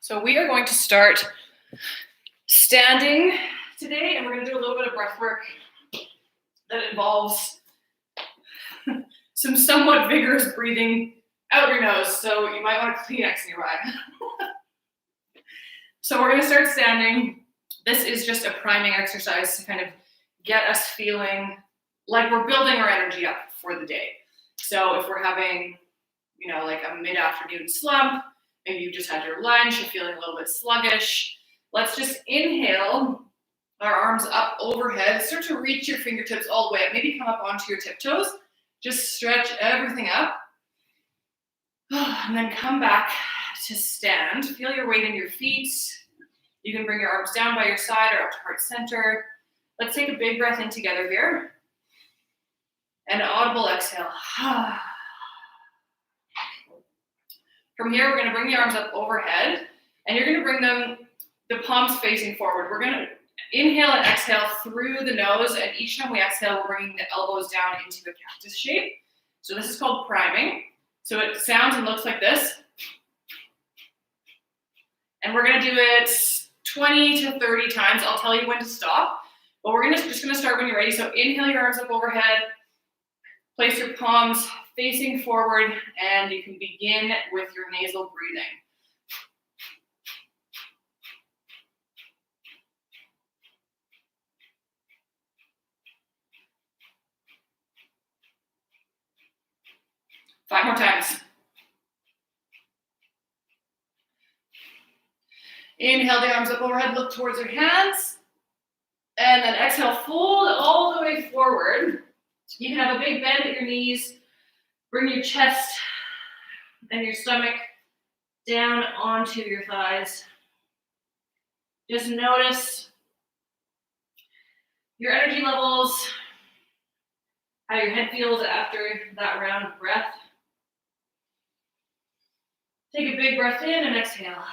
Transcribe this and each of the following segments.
So we are going to start standing today, and we're going to do a little bit of breath work that involves some somewhat vigorous breathing out your nose. So you might want a Kleenex nearby. So we're going to start standing. This is just a priming exercise to kind of get us feeling like we're building our energy up for the day. So if we're having, like a mid-afternoon slump, maybe you just had your lunch, you're feeling a little bit sluggish, let's just inhale our arms up overhead. Start to reach your fingertips all the way up. Maybe come up onto your tiptoes. Just stretch everything up. And then come back to stand. Feel your weight in your feet. You can bring your arms down by your side or up to heart center. Let's take a big breath in together here. And an audible exhale. From here, we're going to bring the arms up overhead, and you're going to bring the palms facing forward. We're going to inhale and exhale through the nose, and each time we exhale, we're bringing the elbows down into the cactus shape. So this is called priming. So it sounds and looks like this. And we're going to do it 20 to 30 times. I'll tell you when to stop, but we're just going to start when you're ready. So inhale your arms up overhead. Place your palms facing forward, and you can begin with your nasal breathing. Five more times. Inhale the arms up overhead, look towards your hands, and then exhale, fold all the way forward. You can have a big bend at your knees. Bring your chest and your stomach down onto your thighs. Just notice your energy levels, how your head feels after that round of breath. Take a big breath in and exhale.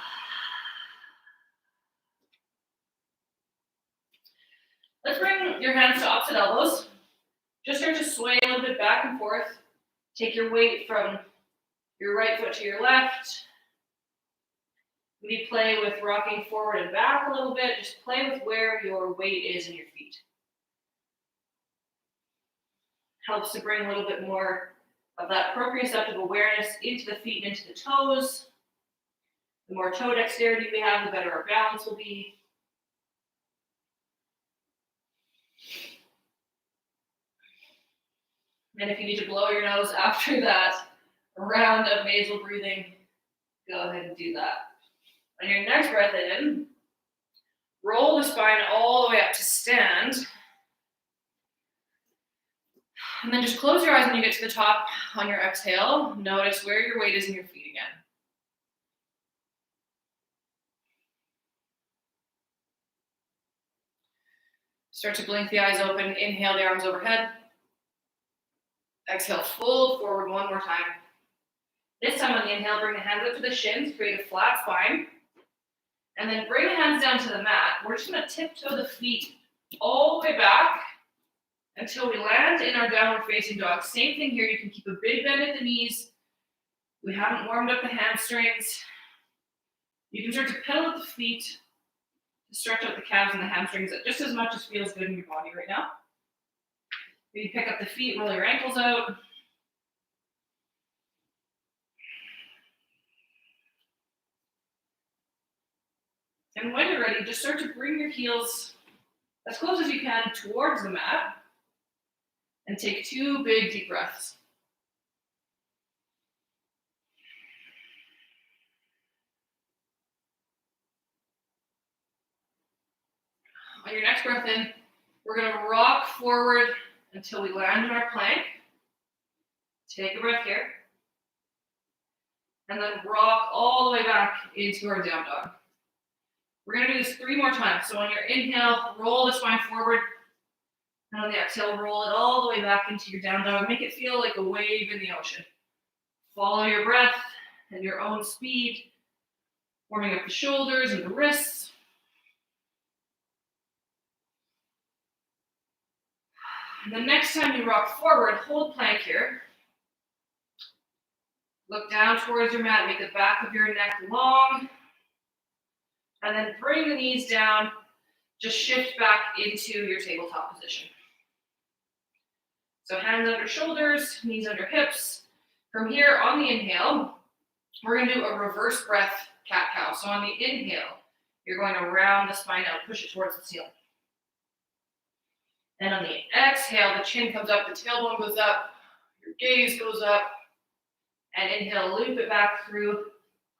Let's bring your hands to opposite elbows. Just start to sway a little bit back and forth. Take your weight from your right foot to your left. Maybe play with rocking forward and back a little bit. Just play with where your weight is in your feet. Helps to bring a little bit more of that proprioceptive awareness into the feet and into the toes. The more toe dexterity we have, the better our balance will be. And if you need to blow your nose after that round of nasal breathing, go ahead and do that. On your next breath in, roll the spine all the way up to stand. And then just close your eyes when you get to the top on your exhale. Notice where your weight is in your feet again. Start to blink the eyes open. Inhale the arms overhead. Exhale, fold forward one more time. This time on the inhale, bring the hands up to the shins, create a flat spine. And then bring the hands down to the mat. We're just going to tiptoe the feet all the way back until we land in our downward facing dog. Same thing here. You can keep a big bend at the knees. We haven't warmed up the hamstrings. You can start to pedal at the feet to stretch out the calves and the hamstrings just as much as feels good in your body right now. Maybe pick up the feet, roll your ankles out. And when you're ready, just start to bring your heels as close as you can towards the mat. And take 2 big deep breaths. On your next breath in, we're going to rock forward until we land in our plank. Take a breath here. And then rock all the way back into our down dog. We're going to do this 3 more times. So on your inhale, roll the spine forward. And on the exhale, roll it all the way back into your down dog. Make it feel like a wave in the ocean. Follow your breath at your own speed. Warming up the shoulders and the wrists. The next time you rock forward, hold plank here. Look down towards your mat, make the back of your neck long. And then bring the knees down, just shift back into your tabletop position. So hands under shoulders, knees under hips. From here, on the inhale, we're gonna do a reverse breath cat-cow. So on the inhale, you're going to round the spine out, push it towards the ceiling. And on the exhale, the chin comes up, the tailbone goes up, your gaze goes up, and inhale, loop it back through,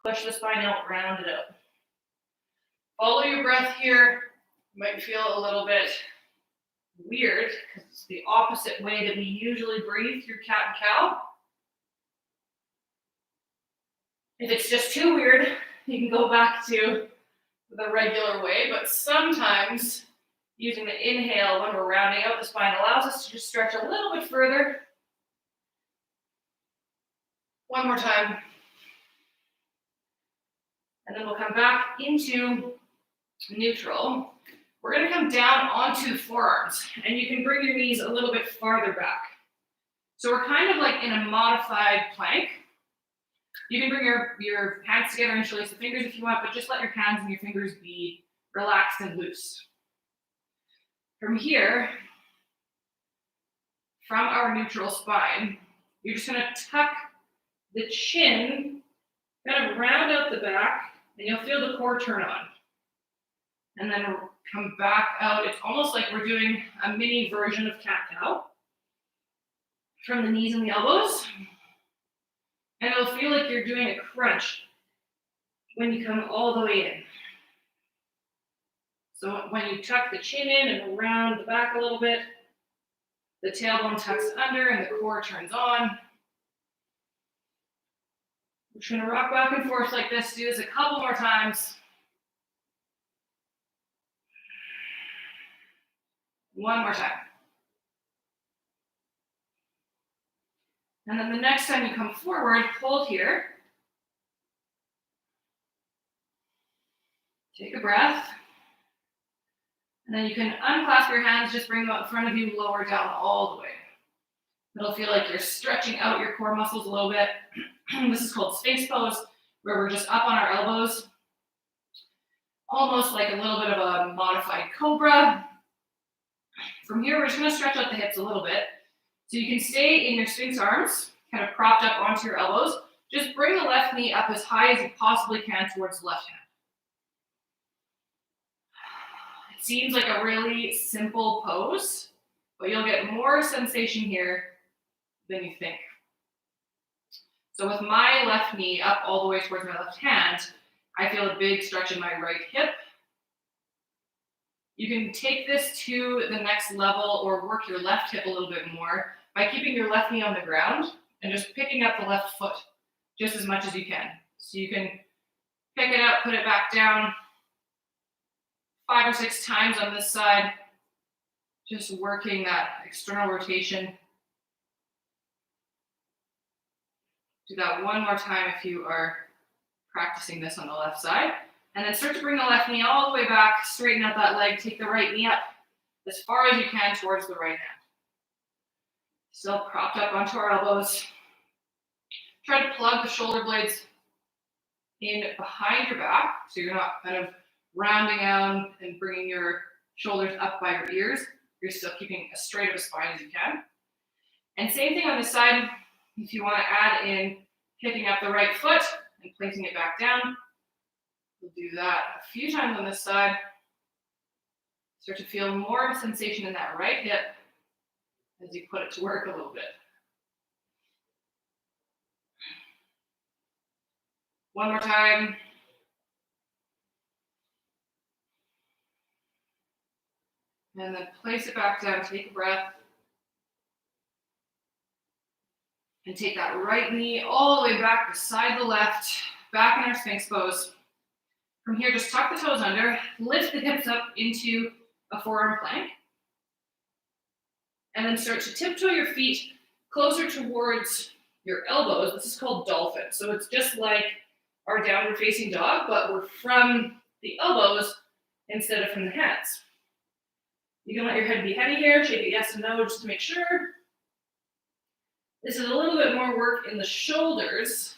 push the spine out, round it out. Follow your breath here. You might feel a little bit weird because it's the opposite way that we usually breathe through cat and cow. If it's just too weird, you can go back to the regular way, but sometimes using the inhale when we're rounding out the spine allows us to just stretch a little bit further. One more time. And then we'll come back into neutral. We're going to come down onto forearms, and you can bring your knees a little bit farther back. So we're kind of like in a modified plank. You can bring your hands together and interlace the fingers if you want, but just let your hands and your fingers be relaxed and loose. From here, from our neutral spine, you're just going to tuck the chin, kind of round out the back, and you'll feel the core turn on. And then come back out. It's almost like we're doing a mini version of cat-cow. From the knees and the elbows. And it'll feel like you're doing a crunch when you come all the way in. So when you tuck the chin in and round the back a little bit, the tailbone tucks under and the core turns on. We're just gonna rock back and forth like this. Do this a couple more times. One more time. And then the next time you come forward, hold here. Take a breath. And then you can unclasp your hands, just bring them out in front of you, lower down all the way. It'll feel like you're stretching out your core muscles a little bit. This is called Sphinx pose, where we're just up on our elbows, almost like a little bit of a modified cobra. From here, we're just going to stretch out the hips a little bit. So you can stay in your Sphinx arms, kind of propped up onto your elbows. Just bring the left knee up as high as you possibly can towards the left hand. It seems like a really simple pose, but you'll get more sensation here than you think. So with my left knee up all the way towards my left hand, I feel a big stretch in my right hip. You can take this to the next level or work your left hip a little bit more by keeping your left knee on the ground and just picking up the left foot just as much as you can. So you can pick it up, put it back down 5 or 6 times on this side, just working that external rotation. Do that one more time if you are practicing this on the left side. And then start to bring the left knee all the way back, straighten out that leg, take the right knee up as far as you can towards the right hand. Still propped up onto our elbows. Try to plug the shoulder blades in behind your back, so you're not kind of rounding out and bringing your shoulders up by your ears. You're still keeping as straight of a spine as you can. And same thing on this side. If you want to add in picking up the right foot and placing it back down, we'll do that a few times on this side. Start to feel more of a sensation in that right hip as you put it to work a little bit. One more time. And then place it back down, take a breath. And take that right knee all the way back beside the left, back in our Sphinx pose. From here, just tuck the toes under, lift the hips up into a forearm plank. And then start to tiptoe your feet closer towards your elbows. This is called dolphin. So it's just like our downward facing dog, but we're from the elbows instead of from the hands. You can let your head be heavy here, shake it yes and no just to make sure. This is a little bit more work in the shoulders.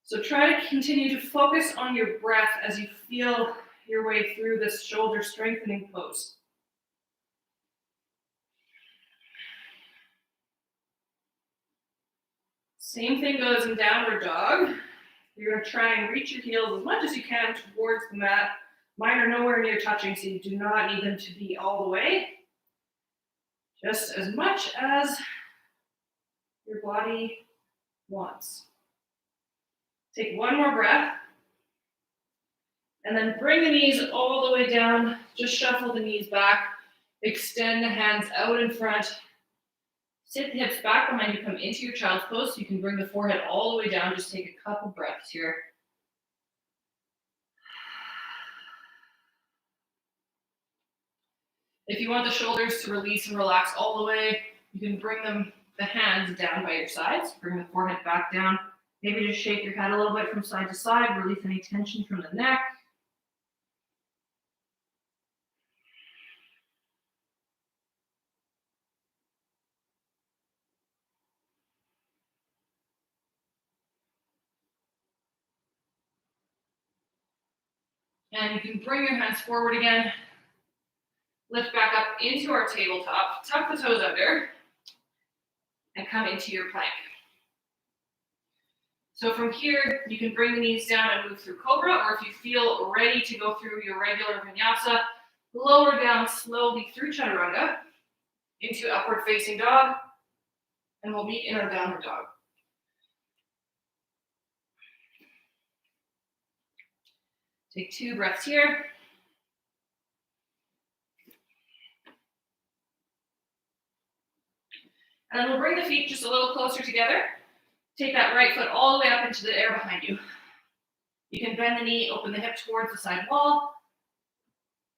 So try to continue to focus on your breath as you feel your way through this shoulder strengthening pose. Same thing goes in downward dog. You're going to try and reach your heels as much as you can towards the mat. Mine are nowhere near touching, so you do not need them to be all the way. Just as much as your body wants. Take one more breath. And then bring the knees all the way down. Just shuffle the knees back. Extend the hands out in front. Sit the hips back behind you. Come into your child's pose so you can bring the forehead all the way down. Just take a couple breaths here. If you want the shoulders to release and relax all the way, you can bring the hands down by your sides. Bring the forehead back down. Maybe just shake your head a little bit from side to side. Release any tension from the neck. And you can bring your hands forward again. Lift back up into our tabletop. Tuck the toes under. And come into your plank. So from here, you can bring the knees down and move through Cobra, or if you feel ready to go through your regular Vinyasa, lower down slowly through Chaturanga into Upward Facing Dog, and we'll meet in our Downward Dog. Take 2 breaths here. And then we'll bring the feet just a little closer together. Take that right foot all the way up into the air behind you. You can bend the knee, open the hip towards the side wall,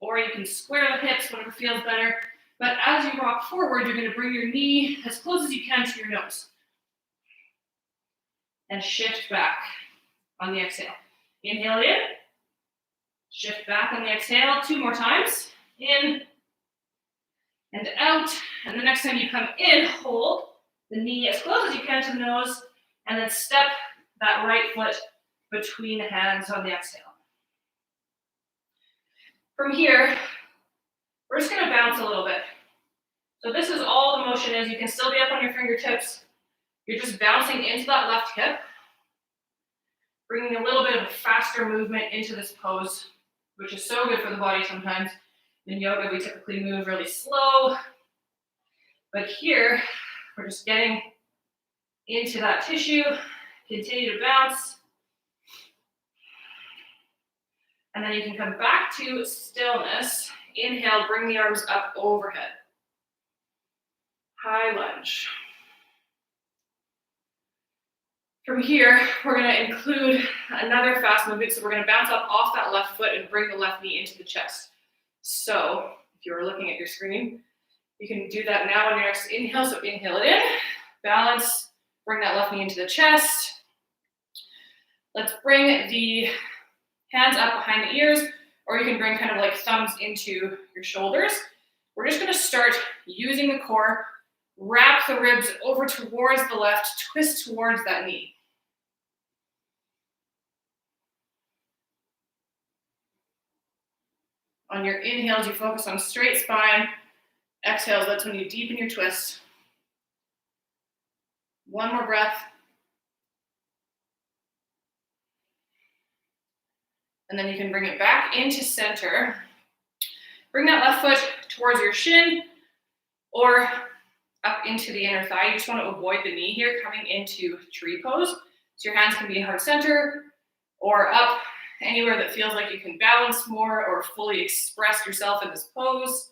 or you can square the hips, whatever feels better. But as you rock forward, you're going to bring your knee as close as you can to your nose. And shift back on the exhale. Inhale in. Shift back on the exhale 2 more times. In and out. And the next time you come in, hold the knee as close as you can to the nose. And then step that right foot between the hands on the exhale. From here, we're just going to bounce a little bit. So this is all the motion is. You can still be up on your fingertips. You're just bouncing into that left hip, bringing a little bit of a faster movement into this pose, which is so good for the body sometimes. In yoga, we typically move really slow. But here, we're just getting into that tissue. Continue to bounce. And then you can come back to stillness. Inhale, bring the arms up overhead. High lunge. From here, we're going to include another fast movement. So we're going to bounce up off that left foot and bring the left knee into the chest. So if you're looking at your screen, you can do that now on your next inhale. So inhale it in, balance, bring that left knee into the chest. Let's bring the hands up behind the ears, or you can bring kind of like thumbs into your shoulders. We're just going to start using the core, wrap the ribs over towards the left, twist towards that knee. On your inhales, you focus on straight spine. Exhales, that's when you deepen your twist. One more breath. And then you can bring it back into center. Bring that left foot towards your shin or up into the inner thigh. You just want to avoid the knee here, coming into tree pose. So your hands can be in heart center or up anywhere that feels like you can balance more or fully express yourself in this pose.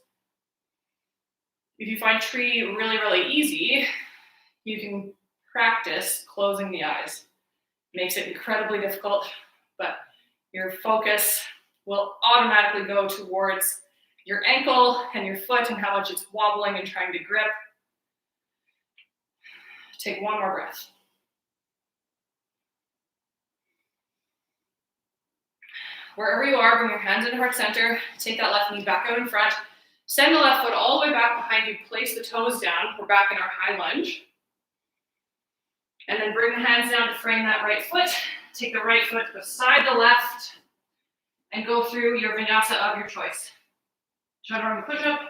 If you find tree really, really easy, you can practice closing the eyes. It makes it incredibly difficult, but your focus will automatically go towards your ankle and your foot and how much it's wobbling and trying to grip. Take one more breath. Wherever you are, bring your hands into heart center. Take that left knee back out in front. Send the left foot all the way back behind you. Place the toes down. We're back in our high lunge. And then bring the hands down to frame that right foot. take the right foot beside the left and go through your vinyasa of your choice. Chaturanga push-up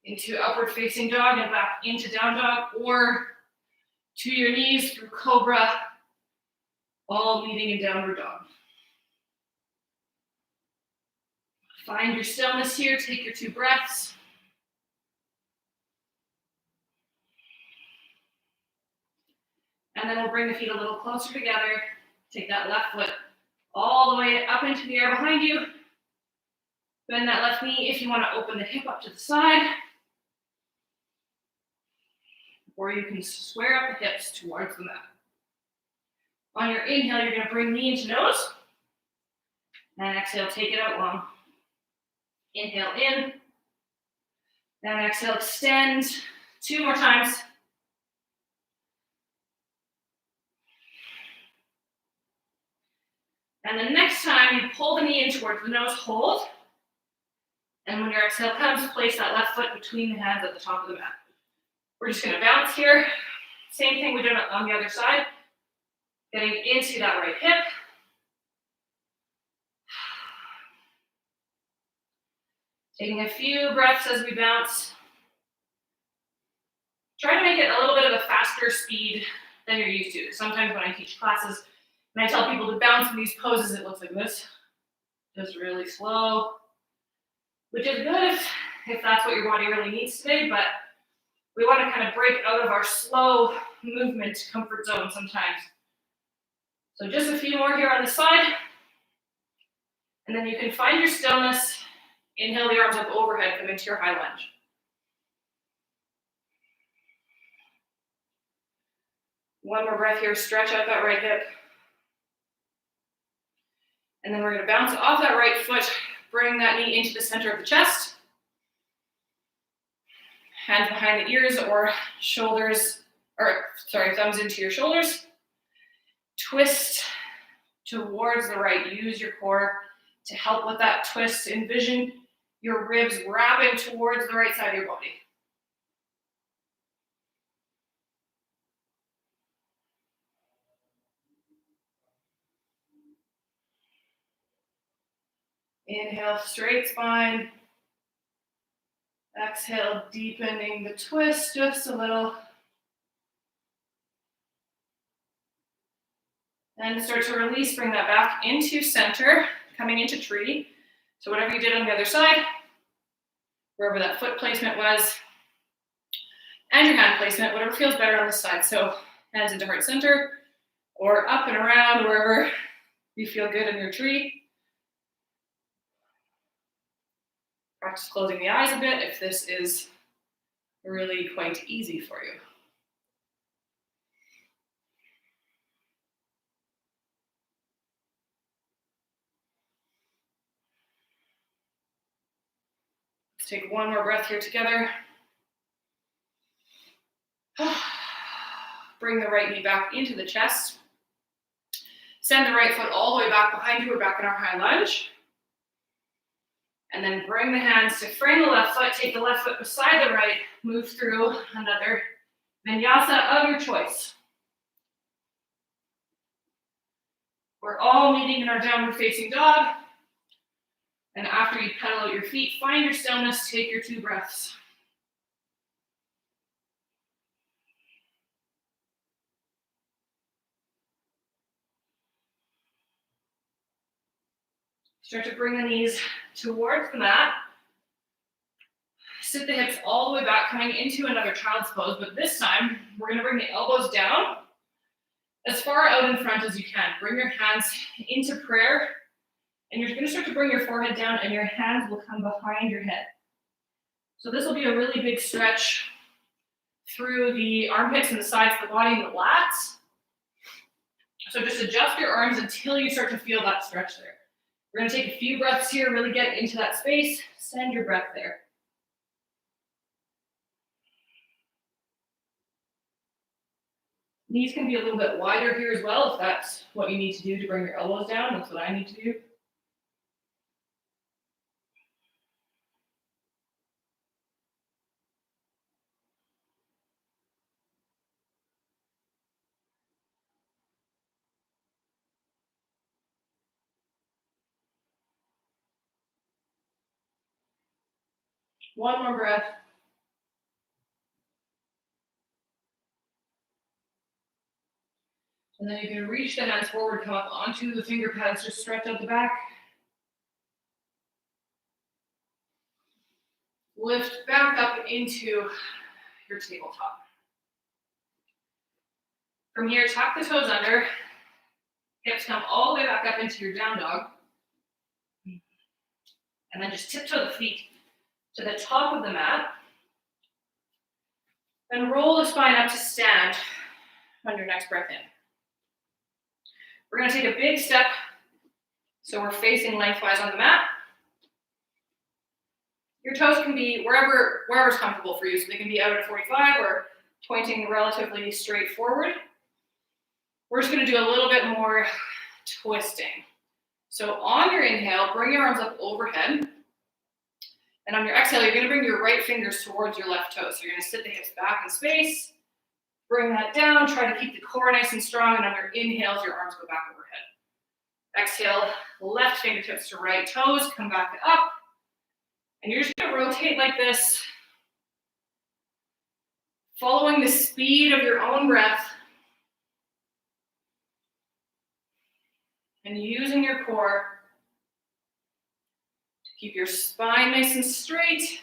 into upward facing dog and back into down dog, or to your knees through cobra, all meeting in downward dog. Find your stillness here, take your 2 breaths. And then we'll bring the feet a little closer together. Take that left foot all the way up into the air behind you. Bend that left knee if you want to open the hip up to the side. Or you can square up the hips towards the mat. On your inhale, you're going to bring knee into nose. And exhale, take it out long. Inhale in. Then exhale, extend. 2 more times. And the next time you pull the knee in towards the nose, hold. And when your exhale comes, place that left foot between the hands at the top of the mat. We're just going to bounce here. Same thing we did on the other side. Getting into that right hip. Taking a few breaths as we bounce. Try to make it a little bit of a faster speed than you're used to. Sometimes when I teach classes, and I tell people to bounce in these poses, it looks like this. Just really slow. Which is good if that's what your body really needs today, but we want to kind of break out of our slow movement comfort zone sometimes. So just a few more here on the side. And then you can find your stillness. Inhale the arms up overhead, come into your high lunge. One more breath here, stretch out that right hip. And then we're going to bounce off that right foot, bring that knee into the center of the chest. Hands behind the ears or thumbs into your shoulders. Twist towards the right. Use your core to help with that twist. Envision your ribs wrapping towards the right side of your body. Inhale, straight spine. Exhale, deepening the twist just a little. And start to release, bring that back into center, coming into tree. So whatever you did on the other side, wherever that foot placement was, and your hand placement, whatever feels better on this side. So hands into heart center, or up and around, wherever you feel good in your tree. Practice closing the eyes a bit if this is really quite easy for you. Let's take one more breath here together. Bring the right knee back into the chest. Send the right foot all the way back behind you. We're back in our high lunge. And then bring the hands to frame the left foot. Take the left foot beside the right. Move through another vinyasa of your choice. We're all meeting in our downward facing dog. And after you pedal out your feet, find your stillness. Take your 2 breaths. Start to bring the knees towards the mat. Sit the hips all the way back, coming into another child's pose, but this time we're going to bring the elbows down as far out in front as you can. Bring your hands into prayer, and you're going to start to bring your forehead down, and your hands will come behind your head. So this will be a really big stretch through the armpits and the sides of the body and the lats. So just adjust your arms until you start to feel that stretch there. We're going to take a few breaths here, really get into that space. Send your breath there. Knees can be a little bit wider here as well if that's what you need to do to bring your elbows down. That's what I need to do. One more breath. And then you can reach the hands forward, come up onto the finger pads, just stretch out the back. Lift back up into your tabletop. From here, tuck the toes under. Hips come all the way back up into your down dog. And then just tiptoe the feet to the top of the mat. And roll the spine up to stand on your next breath in. We're going to take a big step so we're facing lengthwise on the mat. Your toes can be wherever's comfortable for you. So they can be out at 45 or pointing relatively straight forward. We're just going to do a little bit more twisting. So on your inhale, bring your arms up overhead. And on your exhale, you're going to bring your right fingers towards your left toes. So you're going to sit the hips back in space. Bring that down. Try to keep the core nice and strong. And on your inhales, your arms go back overhead. Exhale, left fingertips to right toes. Come back up. And you're just going to rotate like this, following the speed of your own breath. And using your core to keep your spine nice and straight.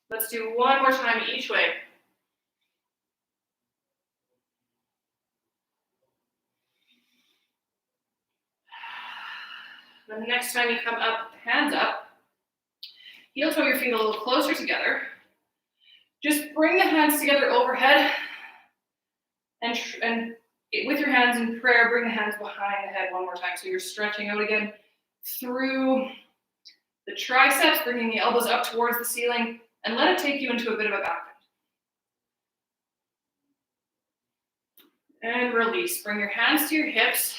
Let's do one more time each way. Then the next time you come up, hands up. Heel toe your feet a little closer together. Just bring the hands together overhead. And with your hands in prayer, bring the hands behind the head one more time. So you're stretching out again through the triceps, bringing the elbows up towards the ceiling, and let it take you into a bit of a back bend. And release. Bring your hands to your hips.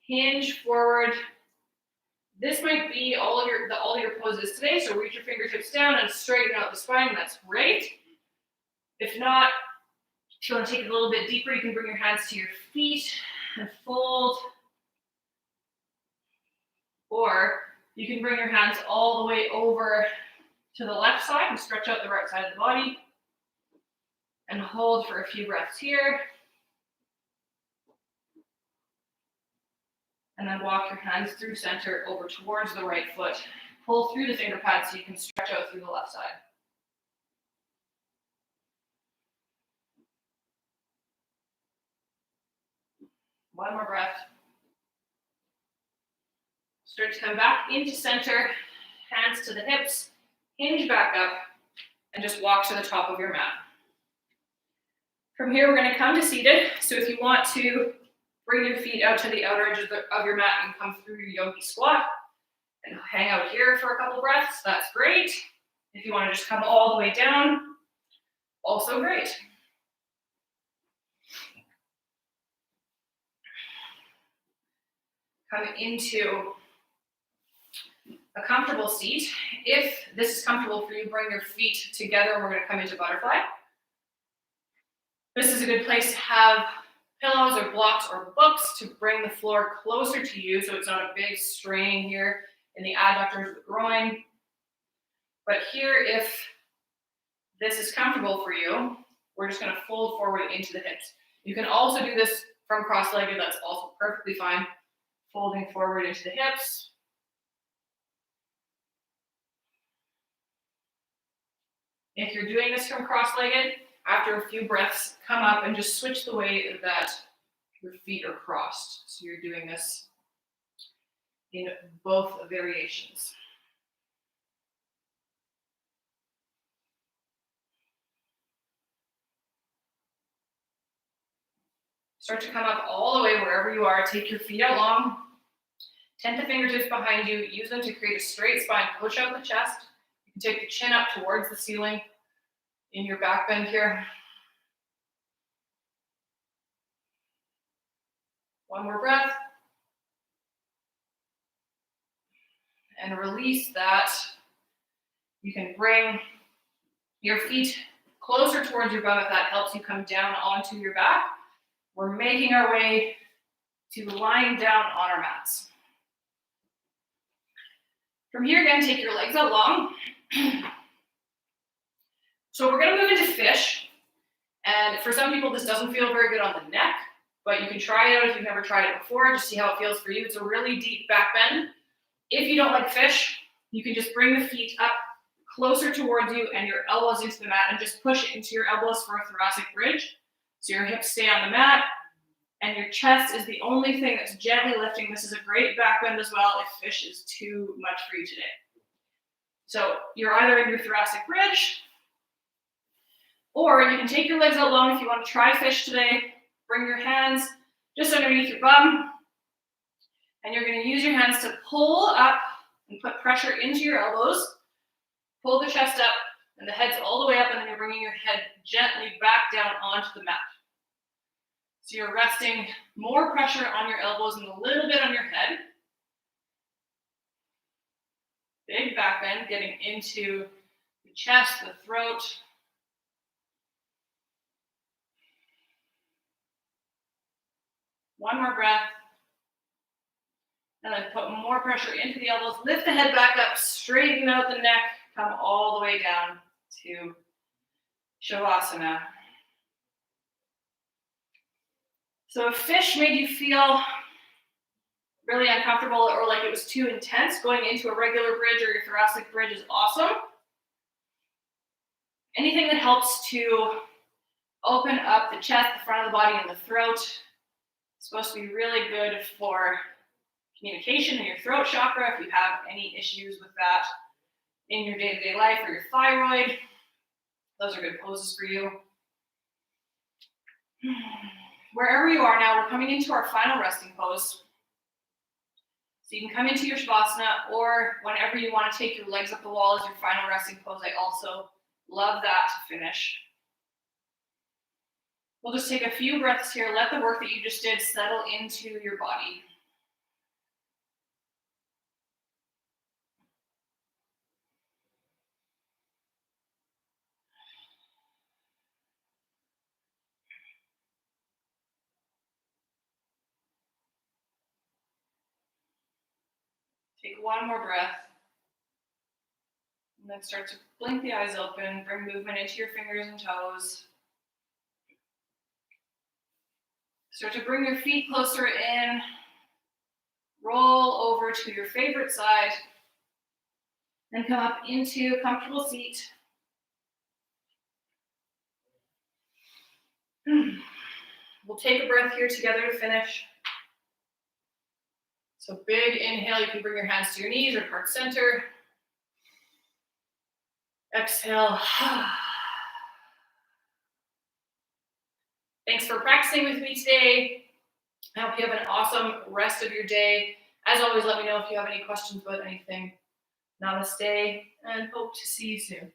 Hinge forward. This might be all of your poses today, so reach your fingertips down and straighten out the spine. That's great. If not, if you want to take it a little bit deeper, you can bring your hands to your feet and fold. Or you can bring your hands all the way over to the left side and stretch out the right side of the body. And hold for a few breaths here. And then walk your hands through center over towards the right foot. Pull through the finger pads so you can stretch out through the left side. One more breath. Start to come back into center, hands to the hips, hinge back up, and just walk to the top of your mat. From here, we're going to come to seated. So if you want to bring your feet out to the outer edge of your mat and come through your yogi squat and hang out here for a couple breaths, that's great. If you want to just come all the way down, also great. Come into a comfortable seat. If this is comfortable for you, bring your feet together. We're going to come into butterfly. This is a good place to have pillows or blocks or books to bring the floor closer to you so it's not a big strain here in the adductors of the groin. But here, if this is comfortable for you, we're just going to fold forward into the hips. You can also do this from cross-legged. That's also perfectly fine. Folding forward into the hips. If you're doing this from cross-legged, after a few breaths, come up and just switch the way that your feet are crossed. So you're doing this in both variations. Start to come up all the way wherever you are. Take your feet out long. Tent the fingertips behind you. Use them to create a straight spine. Push out the chest. You can take the chin up towards the ceiling in your back bend here. One more breath. And release that. You can bring your feet closer towards your bum if that helps you come down onto your back. We're making our way to lying down on our mats. From here, again, take your legs out long. So we're gonna move into fish. And for some people, this doesn't feel very good on the neck, but you can try it out if you've never tried it before, just see how it feels for you. It's a really deep back bend. If you don't like fish, you can just bring the feet up closer towards you and your elbows into the mat and just push into your elbows for a thoracic bridge. So your hips stay on the mat and your chest is the only thing that's gently lifting. This is a great back bend as well if fish is too much for you today. So you're either in your thoracic bridge, or you can take your legs out long if you want to try fish today. Bring your hands just underneath your bum. And you're going to use your hands to pull up and put pressure into your elbows. Pull the chest up and the head's all the way up, and then you're bringing your head gently back down onto the mat. So you're resting more pressure on your elbows and a little bit on your head. Big back bend, getting into the chest, the throat. One more breath. And then put more pressure into the elbows. Lift the head back up, straighten out the neck, come all the way down to Shavasana. So if fish made you feel really uncomfortable or like it was too intense, going into a regular bridge or your thoracic bridge is awesome. Anything that helps to open up the chest, the front of the body, and the throat is supposed to be really good for communication in your throat chakra. If you have any issues with that in your day-to-day life or your thyroid, those are good poses for you. Wherever you are now, we're coming into our final resting pose. So you can come into your Shavasana, or whenever you want to take your legs up the wall as your final resting pose. I also love that to finish. We'll just take a few breaths here. Let the work that you just did settle into your body. Take one more breath. And then start to blink the eyes open. Bring movement into your fingers and toes. Start to bring your feet closer in. Roll over to your favorite side. And come up into a comfortable seat. We'll take a breath here together to finish. So big inhale, you can bring your hands to your knees or heart center. Exhale. Thanks for practicing with me today. I hope you have an awesome rest of your day. As always, let me know if you have any questions about anything. Namaste, and hope to see you soon.